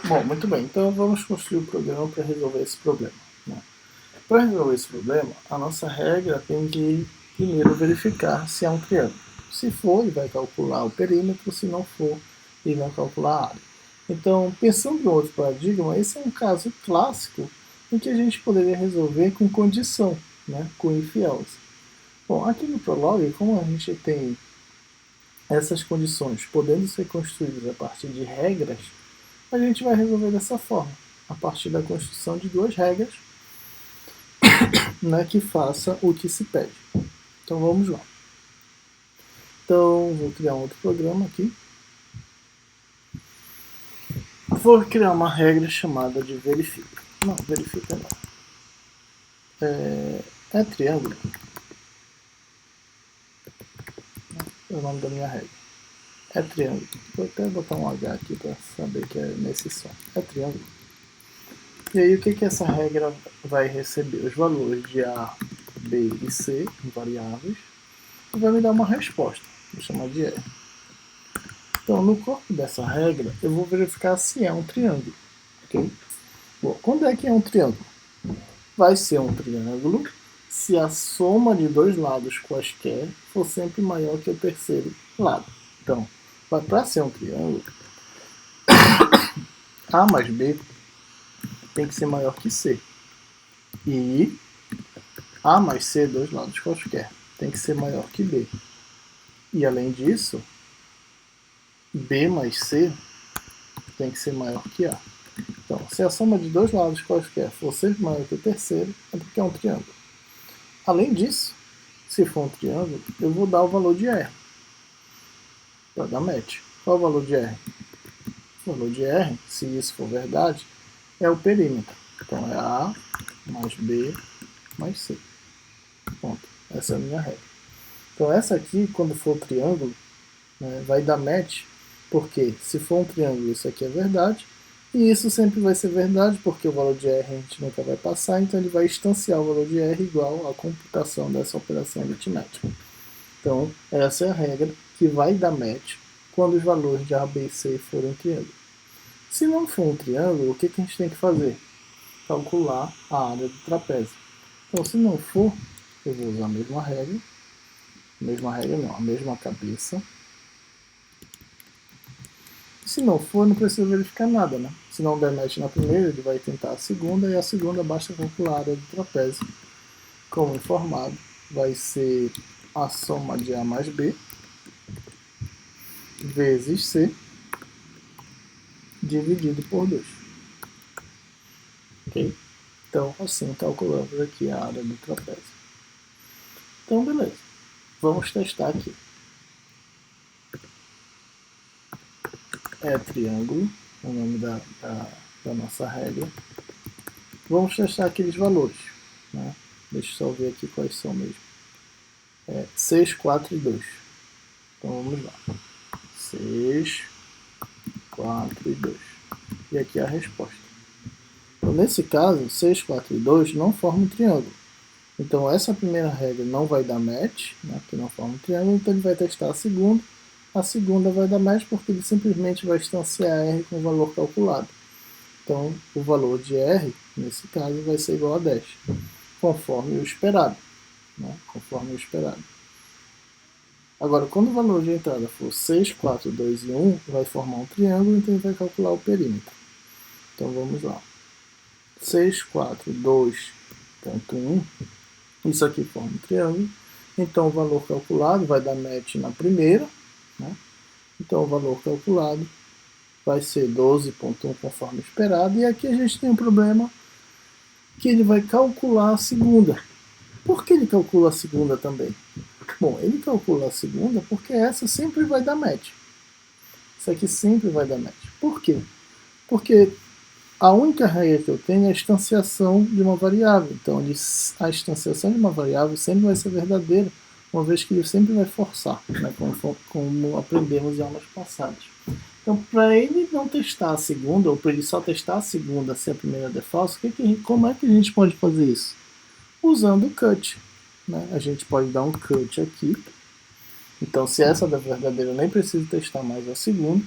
Bom, muito bem. Então vamos construir o programa para resolver esse problema, né? Para resolver esse problema, a nossa regra tem que primeiro verificar se é um triângulo. Se for, ele vai calcular o perímetro. Se não for, ele vai calcular a área. Então, pensando em outro paradigma, esse é um caso clássico em que a gente poderia resolver com condição, né? Com if else. Bom, aqui no Prolog, como a gente tem essas condições podendo ser construídas a partir de regras, a gente vai resolver dessa forma, a partir da construção de duas regras, né, que faça o que se pede. Então vamos lá. Então vou criar um outro programa aqui. Vou criar uma regra chamada de verifica. Não, verifica não. É triângulo. É o nome da minha regra. É triângulo. Vou até botar um H aqui para saber que é nesse som. É triângulo. E aí o que essa regra vai receber? Os valores de A, B e C, variáveis, e vai me dar uma resposta. Vou chamar de R. Então, no corpo dessa regra, eu vou verificar se é um triângulo. Okay? Bom, quando é que é um triângulo? Vai ser um triângulo se a soma de dois lados quaisquer for sempre maior que o terceiro lado. Então, para ser um triângulo, A mais B tem que ser maior que C. E A mais C, dois lados quaisquer, tem que ser maior que B. E além disso, B mais C tem que ser maior que A. Então, se a soma de dois lados quaisquer for sempre maior que o terceiro, é porque é um triângulo. Além disso, se for um triângulo, eu vou dar o valor de R para dar match. Qual é o valor de R? O valor de R, se isso for verdade, é o perímetro. Então é A mais B mais C. Ponto. Essa é a minha regra. Então essa aqui, quando for triângulo, né, vai dar match, porque se for um triângulo, isso aqui é verdade, e isso sempre vai ser verdade, porque o valor de R a gente nunca vai passar, então ele vai instanciar o valor de R igual à computação dessa operação aritmética. Então, essa é a regra que vai dar match quando os valores de A, B e C forem um triângulo. Se não for um triângulo, o que a gente tem que fazer? Calcular a área do trapézio. Então, se não for, eu vou usar a mesma regra não, a mesma cabeça. Se não for, não precisa verificar nada, né? Se não der match na primeira, ele vai tentar a segunda, e a segunda basta calcular a área do trapézio. Como informado, vai ser a soma de A mais B vezes C dividido por 2. Ok? Então, assim, calculamos aqui a área do trapézio. Então, beleza. Vamos testar aqui. É triângulo, o nome da nossa regra. Vamos testar aqueles valores, né? Deixa eu só ver aqui quais são mesmo. 6, 4 e 2. Então vamos lá. 6, 4 e 2. E aqui é a resposta. Então, nesse caso, 6, 4 e 2 não formam um triângulo. Então essa primeira regra não vai dar match, né, porque não forma um triângulo, então ele vai testar a segunda. A segunda vai dar match porque ele simplesmente vai instanciar R com o valor calculado. Então o valor de R, nesse caso, vai ser igual a 10, conforme o esperado. Né, conforme o esperado. Agora, quando o valor de entrada for 6, 4, 2 e 1, vai formar um triângulo, então ele vai calcular o perímetro. Então vamos lá. 6, 4, 2.1, isso aqui forma um triângulo. Então o valor calculado vai dar match na primeira, né? Então o valor calculado vai ser 12.1 conforme esperado. E aqui a gente tem um problema que ele vai calcular a segunda. Por que ele calcula a segunda também? Bom, ele calcula a segunda porque essa sempre vai dar match. Isso aqui sempre vai dar match. Por quê? Porque a única regra que eu tenho é a instanciação de uma variável. Então, a instanciação de uma variável sempre vai ser verdadeira, uma vez que ele sempre vai forçar, né, como aprendemos em aulas passadas. Então, para ele não testar a segunda, ou para ele só testar a segunda se a primeira der falso, como é que a gente pode fazer isso? Usando o cut. Né? A gente pode dar um cut aqui. Então, se essa der verdadeira, eu nem preciso testar mais a segunda.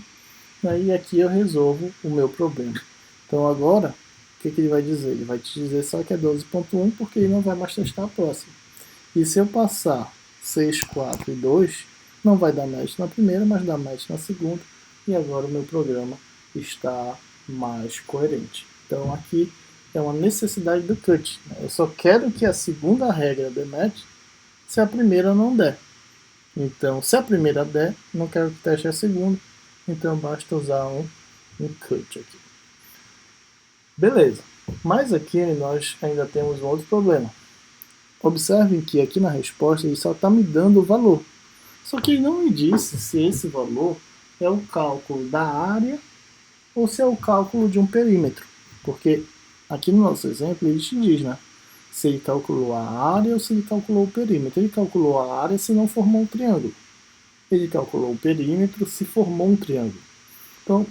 né? E aqui eu resolvo o meu problema. Então agora, o que ele vai dizer? Ele vai te dizer só que é 12.1 porque ele não vai mais testar a próxima. E se eu passar 6, 4 e 2, não vai dar match na primeira, mas dá match na segunda. E agora o meu programa está mais coerente. Então aqui é uma necessidade do cut. Eu só quero que a segunda regra dê match se a primeira não der. Então, se a primeira der, não quero que teste a segunda. Então basta usar um cut aqui. Beleza. Mas aqui nós ainda temos um outro problema. Observem que aqui na resposta ele só está me dando o valor. Só que ele não me disse se esse valor é o cálculo da área ou se é o cálculo de um perímetro. Porque aqui no nosso exemplo ele te diz, né? Se ele calculou a área ou se ele calculou o perímetro. Ele calculou a área se não formou um triângulo. Ele calculou o perímetro se formou um triângulo. Então,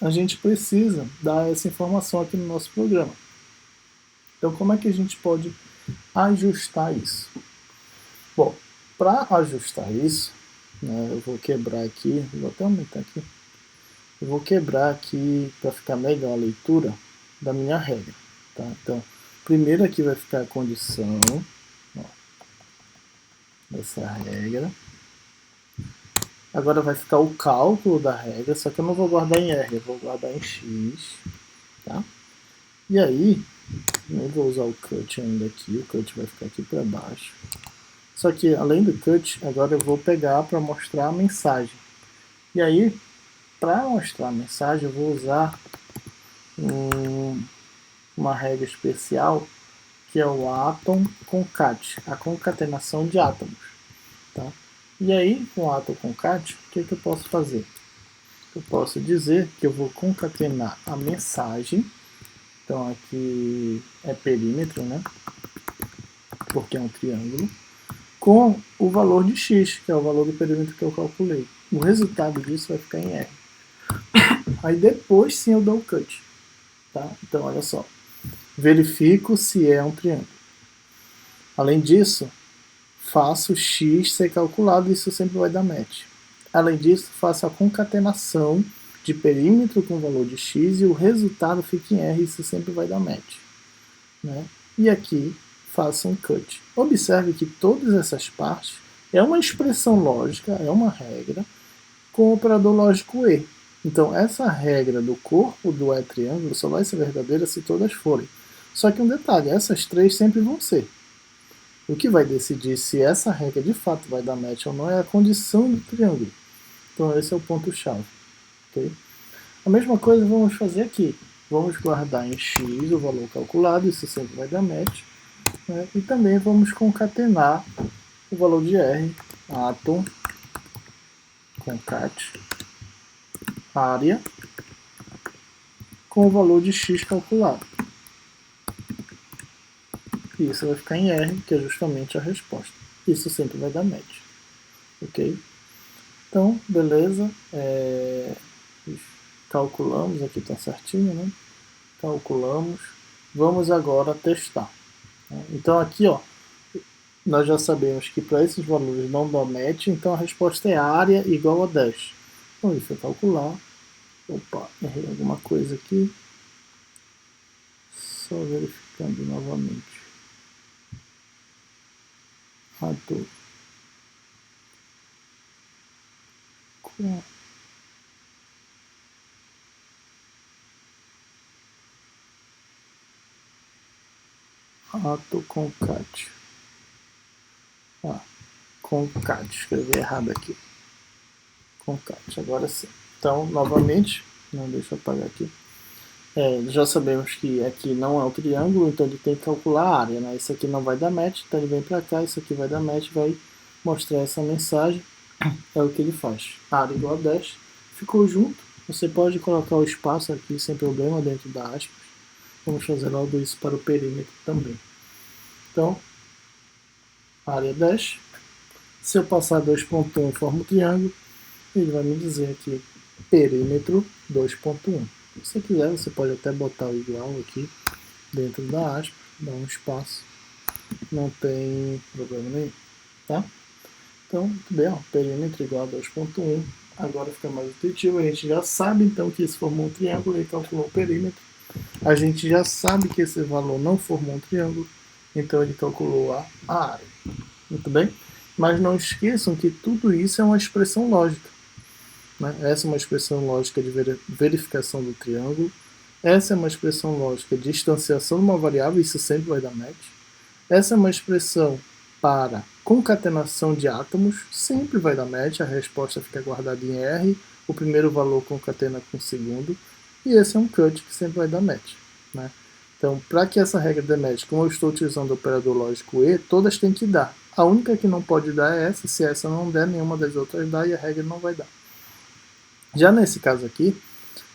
a gente precisa dar essa informação aqui no nosso programa. Então, como é que a gente pode ajustar isso? Bom, para ajustar isso, né, eu vou quebrar aqui, vou até aumentar aqui, eu vou quebrar aqui para ficar melhor a leitura da minha regra. Tá? Então, primeiro aqui vai ficar a condição, ó, dessa regra. Agora vai ficar o cálculo da regra, só que eu não vou guardar em R, eu vou guardar em X. Tá? E aí, eu vou usar o cut ainda aqui, o cut vai ficar aqui para baixo. Só que além do cut, agora eu vou pegar para mostrar a mensagem. E aí, para mostrar a mensagem, eu vou usar uma regra especial que é o atom concat, a concatenação de átomos. Tá? E aí, com o atom concat, o que eu posso fazer? Eu posso dizer que eu vou concatenar a mensagem. Então aqui é perímetro, né? Porque é um triângulo, com o valor de x, que é o valor do perímetro que eu calculei. O resultado disso vai ficar em R. Aí depois sim eu dou o cut. Tá? Então olha só. Verifico se é um triângulo. Além disso, faço x ser calculado e isso sempre vai dar match. Além disso, faço a concatenação de perímetro com valor de x e o resultado fica em R e isso sempre vai dar match. Né? E aqui faço um cut. Observe que todas essas partes é uma expressão lógica, é uma regra, com o operador lógico E. Então, essa regra do corpo do E triângulo só vai ser verdadeira se todas forem. Só que um detalhe, essas três sempre vão ser. O que vai decidir se essa regra de fato vai dar match ou não é a condição do triângulo. Então, esse é o ponto-chave. Okay? A mesma coisa vamos fazer aqui. Vamos guardar em x o valor calculado, isso sempre vai dar match. Né? E também vamos concatenar o valor de R, atom, concat, área, com o valor de x calculado. E isso vai ficar em R, que é justamente a resposta. Isso sempre vai dar match. Ok? Então, beleza. Calculamos, aqui está certinho, né? Calculamos. Vamos agora testar. Então aqui, ó, nós já sabemos que para esses valores não dá match, então a resposta é área igual a 10. Então, deixa eu calcular. Opa, errei alguma coisa aqui. Só verificando novamente. Rato. Rato concat. Concat, escrevi errado aqui. Concat, agora sim. Então, novamente, não, deixa eu apagar aqui. Já sabemos que aqui não é um triângulo, então ele tem que calcular a área, né? Isso aqui não vai dar match, então ele vem para cá, isso aqui vai dar match, vai mostrar essa mensagem. É o que ele faz. Área igual a 10. Ficou junto. Você pode colocar o espaço aqui sem problema dentro da aspas. Vamos fazer logo isso para o perímetro também. Então, área 10. Se eu passar 2.1 forma o triângulo, ele vai me dizer aqui perímetro 2.1. Se você quiser, você pode até botar o igual aqui dentro da aspa, dar um espaço, não tem problema nenhum, tá? Então, muito bem, ó, perímetro igual a 2.1, Agora fica mais intuitivo, a gente já sabe então que isso formou um triângulo e calculou o perímetro. A gente já sabe que esse valor não formou um triângulo, então ele calculou a área. Muito bem? Mas não esqueçam que tudo isso é uma expressão lógica. Né? Essa é uma expressão lógica de verificação do triângulo. Essa é uma expressão lógica de instanciação de uma variável, isso sempre vai dar match. Essa é uma expressão para concatenação de átomos, sempre vai dar match, a resposta fica guardada em R, o primeiro valor concatena com o segundo, e esse é um cut que sempre vai dar match. Né? Então, para que essa regra dê match, como eu estou utilizando o operador lógico E, todas têm que dar. A única que não pode dar é essa, se essa não der, nenhuma das outras dá e a regra não vai dar. Já nesse caso aqui,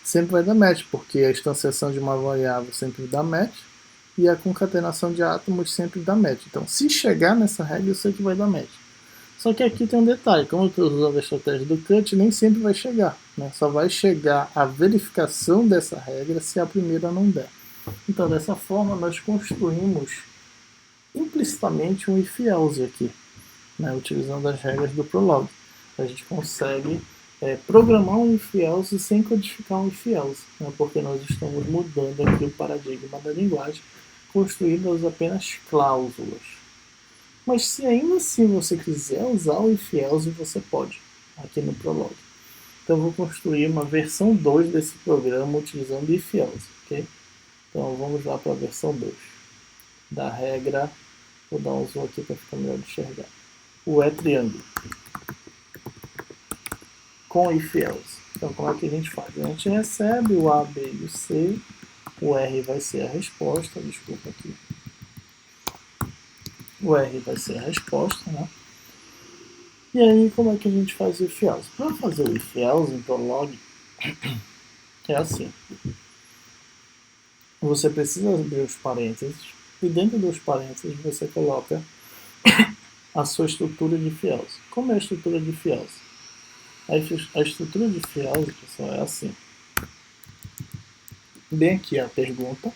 sempre vai dar match, porque a instanciação de uma variável sempre dá match, e a concatenação de átomos sempre dá match. Então, se chegar nessa regra, eu sei que vai dar match. Só que aqui tem um detalhe, como eu estou usando a estratégia do cut, nem sempre vai chegar. Né? Só vai chegar a verificação dessa regra se a primeira não der. Então, dessa forma, nós construímos implicitamente um if-else aqui, né? Utilizando as regras do Prolog. A gente consegue programar um if-else sem codificar um if-else, né? Porque nós estamos mudando aqui o paradigma da linguagem, construindo apenas cláusulas. Mas se ainda assim você quiser usar o if-else, você pode, aqui no Prolog. Então eu vou construir uma versão 2 desse programa utilizando if-else, ok? Então vamos lá para a versão 2 da regra. Vou dar um zoom aqui para ficar melhor de enxergar. O triângulo com if-else. Então como é que a gente faz? A gente recebe o A, B e o C, o R vai ser a resposta, desculpa aqui. O R vai ser a resposta, né? E aí, como é que a gente faz o if-else? Para fazer o if-else em Prolog, é assim. Você precisa abrir os parênteses, e dentro dos parênteses você coloca a sua estrutura de if-else. Como é a estrutura de if-else? A estrutura de if-else, pessoal, é assim. Bem aqui a pergunta.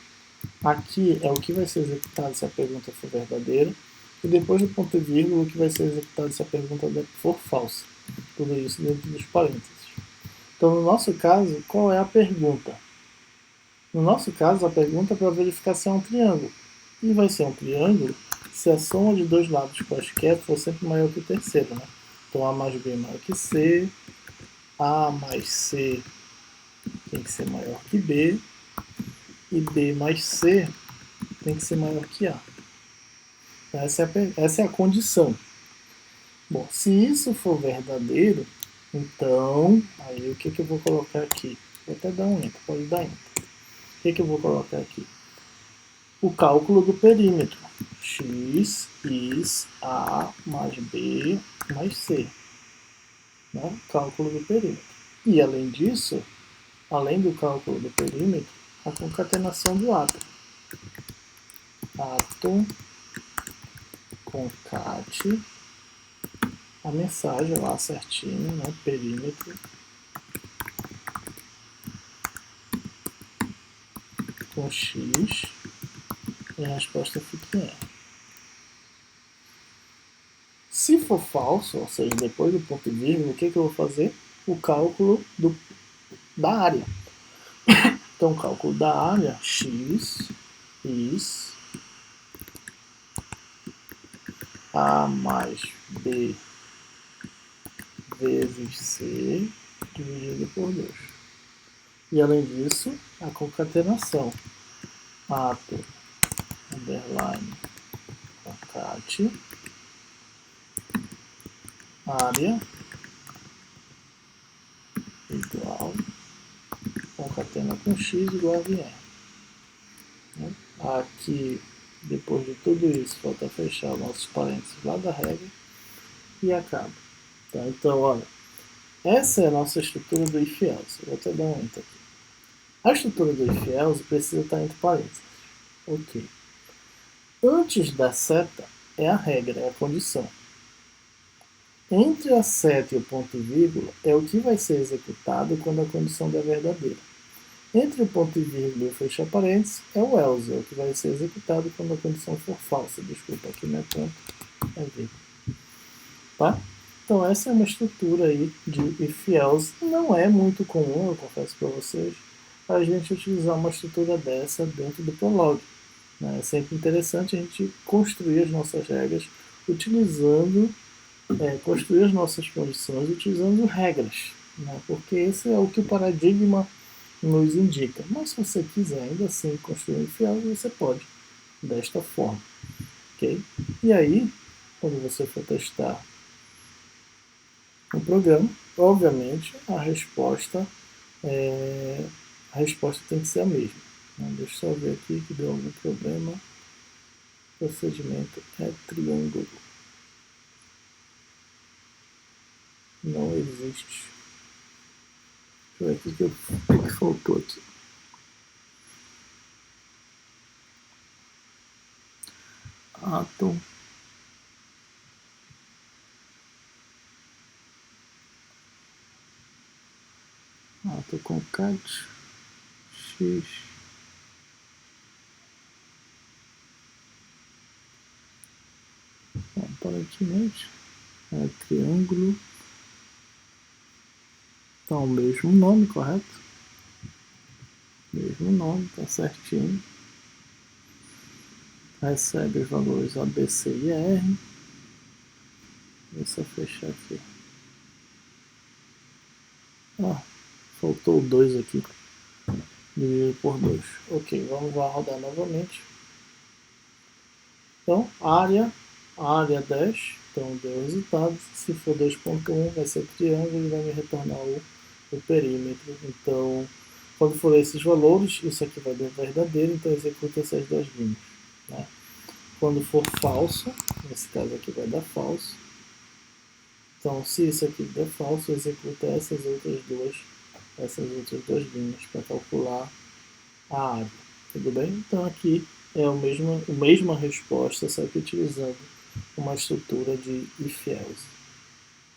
Aqui é o que vai ser executado se a pergunta for verdadeira. E depois do ponto e vírgula, o que vai ser executado se a pergunta for falsa. Tudo isso dentro dos parênteses. Então, no nosso caso, qual é a pergunta? No nosso caso, a pergunta é para verificar se é um triângulo. E vai ser um triângulo se a soma de dois lados quaisquer for sempre maior que o terceiro. Né? Então, A mais B é maior que C, A mais C tem que ser maior que B, e B mais C tem que ser maior que A. Essa é a condição. Bom, se isso for verdadeiro, então, aí o que eu vou colocar aqui? Vou até dar um enter, pode dar enter. O que eu vou colocar aqui? O cálculo do perímetro. X is A mais B mais C. Né? Cálculo do perímetro. E além disso, além do cálculo do perímetro, a concatenação do átomo. Átomo concate a mensagem lá certinho, né? Perímetro com X e a resposta fica em R. Se for falso, ou seja, depois do ponto e vírgula, o que eu vou fazer? O cálculo da área. Então, o cálculo da área, X is A mais B vezes C dividido por 2. E além disso, a concatenação. Ato, underline, concate, área, igual, concatena com X igual a VR. Aqui, depois de tudo isso, falta fechar nossos parênteses lá da regra e acaba. Tá? Então, olha, essa é a nossa estrutura do if-else. Vou até dar um enter aqui. A estrutura do if-else precisa estar entre parênteses. Ok. Antes da seta é a regra, é a condição. Entre a seta e o ponto e vírgula é o que vai ser executado quando a condição der verdadeira. Entre o ponto e vírgula e o fecha parênteses é o else, é o que vai ser executado quando a condição for falsa. Desculpa, aqui não é ponto, é vírgula. Tá? Então essa é uma estrutura aí de if else. Não é muito comum, eu confesso para vocês, a gente utilizar uma estrutura dessa dentro do Prolog. Né? É sempre interessante a gente construir as nossas regras utilizando, construir as nossas condições utilizando regras, né? Porque esse é o que o paradigma nos indica. Mas se você quiser ainda assim construir um if else, você pode desta forma, ok? E aí, quando você for testar um programa, obviamente é, a resposta tem que ser a mesma. Deixa eu só ver aqui que deu algum problema. Procedimento é triângulo. Não existe. Deixa eu ver aqui o que faltou aqui. Atom. Atom concat x. Aparentemente é triângulo. Então, o mesmo nome, correto? Mesmo nome, tá certinho. Recebe os valores A, B, C e R. Deixa eu fechar aqui. Faltou 2 aqui. Dividido por 2. Ok, vamos lá rodar novamente. Então, área 10. Então, deu o resultado. Se for 2.1, vai ser triângulo e vai me retornar o perímetro. Então, quando for esses valores, isso aqui vai dar verdadeiro, então executa essas duas linhas. Né? Quando for falso, nesse caso aqui vai dar falso. Então, se isso aqui der falso, executa essas outras duas linhas para calcular a área. Tudo bem? Então, aqui é a mesma resposta, só que utilizando uma estrutura de if else.